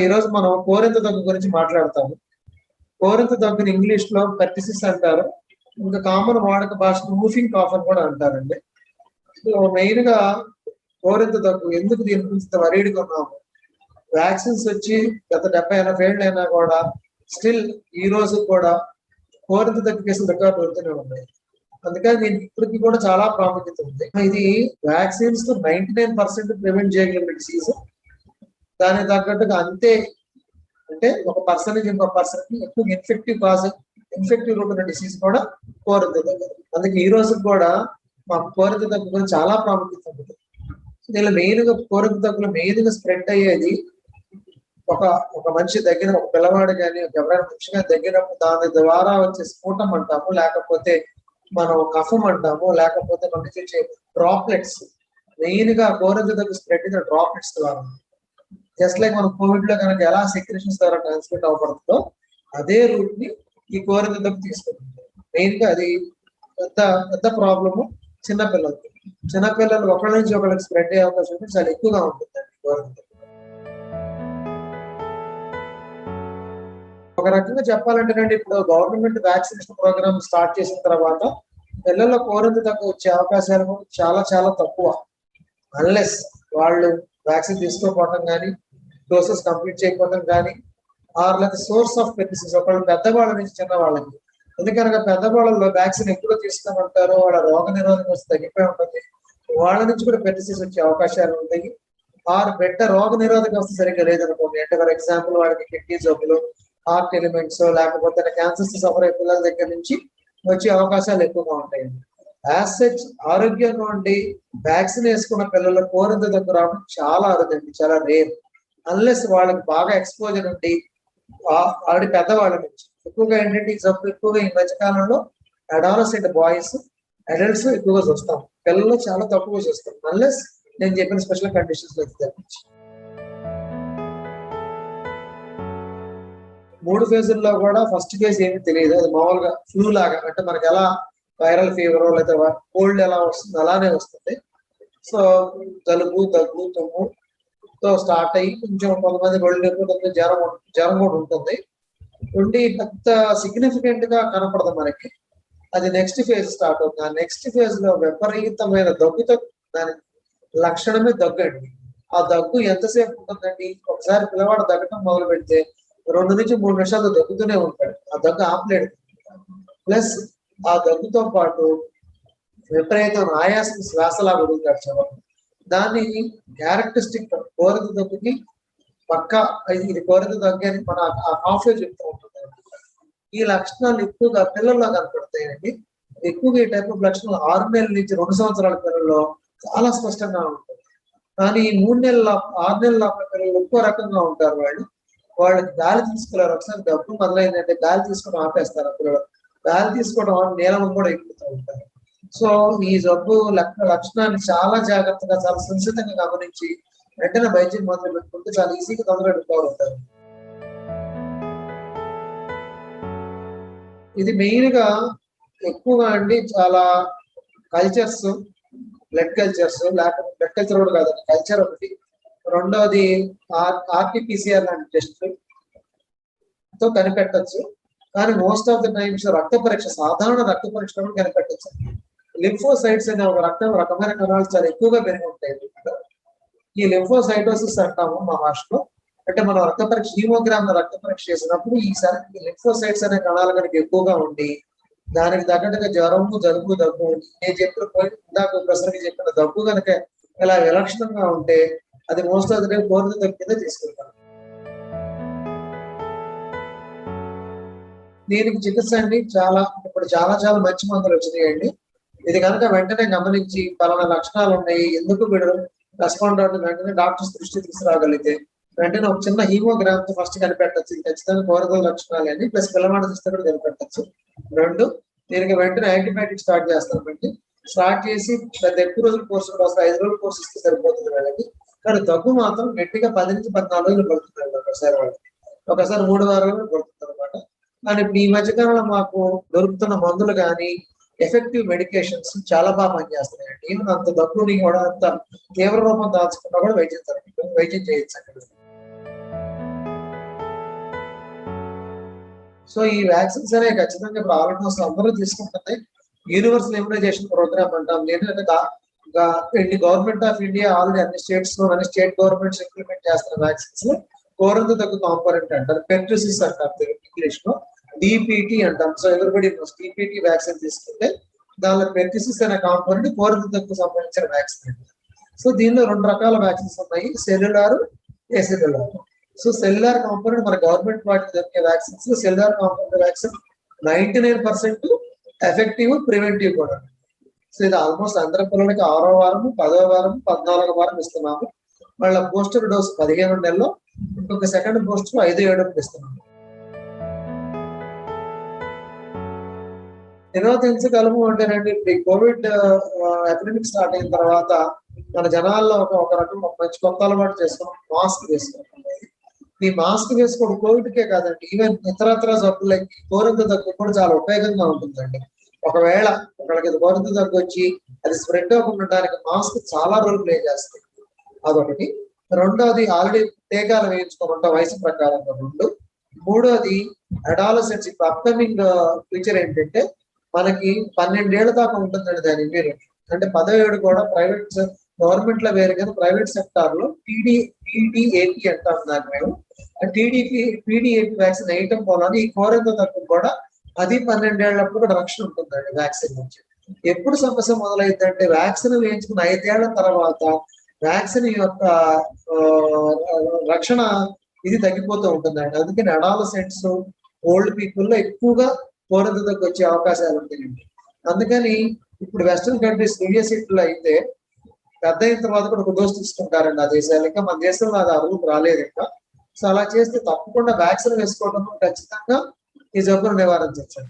ఈరోజు మనం కోరింత దగ్గు గురించి మాట్లాడతాము. కోరింత దగ్గుని ఇంగ్లీష్ లో పెర్టిసిస్ అంటారు. ఇంకా కామన్ వాడక భాషలో మూఫింగ్ కాఫ్ అని కూడా అంటారండి. సో మెయిన్ గా కోరింత దగ్గు ఎందుకు దీని గురించి వరీడ్గా ఉన్నాము? వ్యాక్సిన్స్ వచ్చి గత 70-80 ఏళ్ళు అయినా కూడా స్టిల్ ఈ రోజు కూడా కోరింత దగ్గు కేసులు రికార్డు అవుతూనే ఉన్నాయి. అందుకని దీనికి ఇప్పటికీ కూడా చాలా ప్రాముఖ్యత ఉంది. ఇది వ్యాక్సిన్స్ తో 99% ప్రివెంట్ చేయగలిగిన డిసీజ్. దానికి తగ్గట్టుగా అంతే, అంటే ఒక పర్సన్ ఇంకో పర్సన్ కి ఎక్కువ ఇన్ఫెక్టివ్ రూట్ ఉన్న డిసీజ్ కూడా కోరింత దగ్గు. అందుకే ఈ రోజు కూడా మాకు కోరింత దగ్గు గురించి చాలా ప్రాముఖ్యత ఉంది. దీనిలో మెయిన్ గా కోరింత దగ్గులో మెయిన్ గా స్ప్రెడ్ అయ్యేది ఒక మనిషి దగ్గర, ఒక పిల్లవాడు కానీ ఎవరైనా మనిషి కానీ దగ్గినప్పుడు దాని ద్వారా వచ్చే స్ఫోటం అంటాము, లేకపోతే మనం కఫం అంటాము, లేకపోతే మన నుంచి వచ్చే డ్రాప్లెట్స్. మెయిన్ గా కోరింత దగ్గు స్ప్రెడ్ అయిన డ్రాప్లెట్స్ ద్వారా, జస్ట్ లైక్ మనం కోవిడ్ లో కనుక ఎలా సెక్రేషన్స్ ద్వారా ట్రాన్స్మిట్ అవ్వబడుతుందో అదే రూట్ ని ఈ కోరింత దగ్గు తీసుకుంటుంది. మెయిన్ గా అది పెద్ద ప్రాబ్లము చిన్నపిల్లలు ఒకళ్ళ నుంచి ఒకళ్ళకి స్ప్రెడ్ అయ్యే అవకాశం చాలా ఎక్కువగా ఉంటుందండి కోరింత. ఒక రకంగా చెప్పాలంటేనండి, ఇప్పుడు గవర్నమెంట్ వ్యాక్సినేషన్ ప్రోగ్రామ్ స్టార్ట్ చేసిన తర్వాత పిల్లల్లో కోరింత దగ్గు వచ్చే అవకాశాలు చాలా చాలా తక్కువ. అన్లెస్ వాళ్ళు వ్యాక్సిన్ తీసుకోకపోవడం కానీ, డోసెస్ కంప్లీట్ చేయకపోవడం కానీ, లేదా సోర్స్ ఆఫ్ పెర్టిసిస్ ఒకళ్ళు పెద్దవాళ్ళ నుంచి చిన్నవాళ్ళకి. ఎందుకనగా పెద్దవాళ్ళలో వ్యాక్సిన్ ఎక్కువ తీసుకోమంటారు, వాళ్ళ రోగ నిరోధక వ్యవస్థ తగ్గిపోయి ఉంటుంది, వాళ్ళ నుంచి కూడా పెర్టిసిస్ వచ్చే అవకాశాలు ఉంటాయి. బిడ్డ రోగ నిరోధక వ్యవస్థ సరిగ్గా లేదనుకోండి, అంటే ఫర్ ఎగ్జాంపుల్ వాడికి కిడ్నీ జబ్బులు, హార్ట్ ఎలిమెంట్స్, లేకపోతే క్యాన్సర్స్ సఫర్ అయ్యే పిల్లల దగ్గర నుంచి వచ్చే అవకాశాలు ఎక్కువగా ఉంటాయి. యాజ్ సచ్ ఆరోగ్యంగా ఉండి వ్యాక్సిన్ వేసుకున్న పిల్లలు కోరింత దగ్గు రావడం చాలా అరుదండి, చాలా రేర్. అన్లెస్ వాళ్ళకి బాగా ఎక్స్పోజర్ ఉండి ఆల్రెడీ పెద్దవాళ్ళ నుంచి. ఎక్కువగా ఏంటంటే ఈ జబ్బు ఎక్కువగా ఈ మధ్యకాలంలో అడాలసెంట్ బాయ్స్, అడల్ట్స్ ఎక్కువగా చూస్తాం, పిల్లలు చాలా తక్కువ చూస్తాం, అన్లెస్ నేను చెప్పిన స్పెషల్ కండిషన్స్ లో తప్పించి. 3 ఫేజుల్లో కూడా ఫస్ట్ ఫేజ్ ఏమి తెలియదు, అది మామూలుగా ఫ్లూ లాగా, అంటే మనకి ఎలా వైరల్ ఫీవర్ లేదా కోల్డ్ ఎలా వస్తుంది అలానే వస్తుంది. సో జలుబు, దగ్గు, తుమ్ముతో స్టార్ట్ అయ్యి కొంచెం కొంతమంది ఒళ్ళు జ్వరం కూడా ఉంటుంది. పెద్ద సిగ్నిఫికెంట్ గా కనపడదు మనకి. అది నెక్స్ట్ ఫేజ్ స్టార్ట్ అవుతుంది. ఆ నెక్స్ట్ ఫేజ్ లో విపరీతమైన దగ్గుతో, దాని లక్షణమే దగ్గు అండి. ఆ దగ్గు ఎంతసేపు ఉంటుందండి? ఒకసారి పిల్లవాడు దగ్గటం మొదలు పెడితే 2 నుంచి 3 నిమిషాలు దగ్గుతూనే ఉంటాడు, ఆ దగ్గు ఆపలేడు. ప్లస్ ఆ దగ్గుతో పాటు విపరీతమైన ఆయాసం, శ్వాసలా వదులుతాడు చివరికి. దాన్ని క్యారెక్టరిస్టిక్ కోరింత దగ్గుకి పక్కా ఇది కోరింత దగ్గు అని మన కాఫ్ చెప్తూ ఉంటుంది. ఈ లక్షణాలు ఎక్కువగా పిల్లల్లో కనపడతాయండి. ఎక్కువగా ఈ టైప్ ఆఫ్ లక్షణాలు 6 నెలల నుంచి 2 సంవత్సరాల పిల్లల్లో చాలా స్పష్టంగా ఉంటుంది. కానీ 6 నెలల పిల్లలు ఎక్కువ రకంగా ఉంటారు. వాళ్ళకి గాలి తీసుకోలేరు. ఒకసారి దగ్గు మొదలైందంటే గాలి తీసుకొని ఆపేస్తారు. అప్పుడు గాలి తీసుకోవడం నీలం కూడా ఎక్కుతూ ఉంటారు. సో ఈ జబ్బు లక్షణాన్ని చాలా జాగ్రత్తగా, చాలా సునిశ్చితంగా గమనించి వెంటనే వైద్యం మొదలు పెట్టుకుంటే చాలా ఈజీగా తొందరగా రికవర్ అవుతారు. ఇది మెయిన్ గా ఎక్కువగా అండి చాలా కల్చర్స్, బ్లడ్ కల్చర్స్, లేకపోతే బ్లడ్ కల్చర్ కూడా కాదండి, కల్చర్ ఒకటి. రెండోది ఆర్టీపీసీఆర్ లాంటి టెస్ట్ తో కనిపెట్టచ్చు. కానీ మోస్ట్ ఆఫ్ ద టైమ్స్ రక్త పరీక్ష, సాధారణ రక్త పరీక్ష కూడా కనిపెట్టచ్చు. లింఫోసైట్స్ అనే ఒక రకమైన కణాలు చాలా ఎక్కువగా పెరిగి ఉంటాయి. ఈ లింఫోసైటోసిస్ అంటాము మా భాషలో. అంటే మనం రక్త పరీక్ష, హీమోగ్రామ్ రక్త పరీక్ష చేసినప్పుడు ఈసారి లింఫోసైట్స్ అనే కణాలు కనుక ఎక్కువగా ఉండి దానికి తగ్గట్టుగా జ్వరము, జలుబు, దగ్గు, నేను ఇందాక ప్రసరికి చెప్పిన దగ్గు కనుక ఇలా విలక్షణంగా ఉంటే అది మోస్ట్ ఆఫ్ ద టైం కోరింత దగ్గు కింద తీసుకుంటాం. దీనికి చికిత్స అండి ఇప్పుడు చాలా మంచి మందులు వచ్చినాయండి. ఇది కనుక వెంటనే గమనించి పలానా లక్షణాలు ఉన్నాయి, ఎందుకు వీడు రెస్పాండ్ అవుతుంది, వెంటనే డాక్టర్స్ దృష్టి తీసుకురాగలిగితే వెంటనే ఒక చిన్న హీమోగ్రామ్ తో ఫస్ట్ కనిపెట్టచ్చు. ఇది ఖచ్చితంగా కోరింత లక్షణాలు అని, ప్లస్ పిల్లవాడి దృష్టి కూడా కనిపెట్టచ్చు. 2, దీనికి వెంటనే యాంటీబయాటిక్ స్టార్ట్ చేస్తామండి. స్టార్ట్ చేసి పెద్ద ఎక్కువ రోజుల కోర్సు కూడా 5 రోజుల కోర్సు ఇస్తే సరిపోతుంది వాళ్ళకి. కానీ దగ్గు మాత్రం గట్టిగా 10 నుంచి 14 రోజులు పడుతుంది ఒకసారి వాళ్ళకి, ఒకసారి 3 వారాలు పడుతుంది అనమాట. కానీ ఇప్పుడు ఈ మధ్యకాలంలో మాకు దొరుకుతున్న మందులు కానీ ఎఫెక్టివ్ మెడికేషన్స్ చాలా బాగా పనిచేస్తున్నాయండి. ఈవెన్ అంత దగ్గుని కూడా అంత తీవ్ర రూపం దాల్చుకున్నా కూడా వైద్యం చేయొచ్చు అక్కడ. సో ఈ వ్యాక్సిన్స్ అనేవి ఖచ్చితంగా ఇప్పుడు ఆల్మోస్ట్ అందరూ తీసుకుంటుంది. యూనివర్సల్ ఇమ్యునైజేషన్ ప్రోగ్రామ్ అంటాం. ఏంటంటే గవర్నమెంట్ ఆఫ్ ఇండియా ఆల్రెడీ అన్ని స్టేట్స్ లో అన్ని స్టేట్ గవర్నమెంట్స్ ఇంప్లిమెంట్ చేస్తున్న వ్యాక్సిన్స్ లో కోరంత తగ్గు కాంపోనెంట్ అంటారు, పెర్టుసిస్ అంటారు ఇంగ్లీష్ లో, డిపిటి అంటాం. సో ఎవరిబడి డిపిటి వ్యాక్సిన్ తీసుకుంటే దానిలో పెర్టుసిస్ అనే కాంపోనెంట్ కోరంత తగ్గు సంబంధించిన వ్యాక్సిన్. సో దీనిలో 2 రకాల వ్యాక్సిన్స్ ఉన్నాయి, సెల్యులార్, ఏసెల్యులార్. సో సెల్యులార్ కాంపోనెంట్ మన గవర్నమెంట్ వాటికి దొరికే వ్యాక్సిన్స్ లో cellular component vaccine 99% effective, preventive కూడా. సో ఇది ఆల్మోస్ట్ అందరి పిల్లలకి 6వ వారం, 10వ వారం, 14వ వారం ఇస్తున్నాము. వాళ్ళ బూస్టర్ డోస్ 15 నెలల్లో, ఇంకొక సెకండ్ బూస్టర్ 5-7 ఇస్తున్నాము. నిరోధించగలము అంటేనండి, ఇప్పుడు ఈ కోవిడ్ ఎపిడమిక్ స్టార్ట్ అయిన తర్వాత మన జనాల్లో ఒక రకం మంచి కొత్త అలవాటు చేసుకున్నాం, మాస్క్ వేసుకోవడం. ఈ మాస్క్ వేసుకోవడం కోవిడ్కే కాదండి, ఈవెన్ ఇతరత్ర జబ్బులకి కోరింత దగ్గు కూడా చాలా ఉపయోగంగా ఉంటుందండి. ఒకవేళ ఒకళ్ళకి కోరింత దగ్గు వచ్చి అది స్ప్రెడ్ అవ్వకుండా ఉండడానికి మాస్క్ చాలా రోల్ ప్లే చేస్తుంది. అదొకటి. రెండోది ఆల్రెడీ టీకాలు వేయించుకోకుండా వయసు ప్రకారంగా 2. మూడోది అడాలసెంట్స్. ఇప్పుడు అప్కమింగ్ ఫ్యూచర్ ఏంటంటే మనకి 12 ఏళ్ల దాకా ఉంటుందండి దాని ఇమ్యూనిటీ. అంటే 17 కూడా ప్రైవేట్ గవర్నమెంట్ లో వేరు కానీ ప్రైవేట్ సెక్టార్ లో పీడీఏపీ అంటాం దాన్ని మేము. పీడీఏపీ వ్యాక్సిన్ వేయటం వలన ఈ కోరింత దగ్గు కూడా 10-12 ఏళ్ళప్పుడు కూడా రక్షణ ఉంటుందండి వ్యాక్సిన్ నుంచి. ఎప్పుడు సమస్య మొదలైందంటే వ్యాక్సిన్ వేయించుకున్న 5 ఏళ్ల తర్వాత వ్యాక్సిన్ యొక్క రక్షణ ఇది తగ్గిపోతూ ఉంటుందండి. అందుకని అడాలసెంట్స్, ఓల్డ్ పీపుల్ లో ఎక్కువగా కోరింత దగ్గు వచ్చే అవకాశాలు ఉంటాయండి. అందుకని ఇప్పుడు వెస్ట్రన్ కంట్రీస్ యూనివర్సిటీలో అయితే పెద్ద అయిన తర్వాత కూడా 1 డోస్ తీసుకుంటారండి ఆ దేశాలు. ఇంకా మన దేశంలో అది అరువుకు రాలేదు ఇంకా. సో అలా చేస్తే తప్పకుండా వ్యాక్సిన్ వేసుకోవడం ఖచ్చితంగా ఈ జబ్బును నివారించవచ్చు.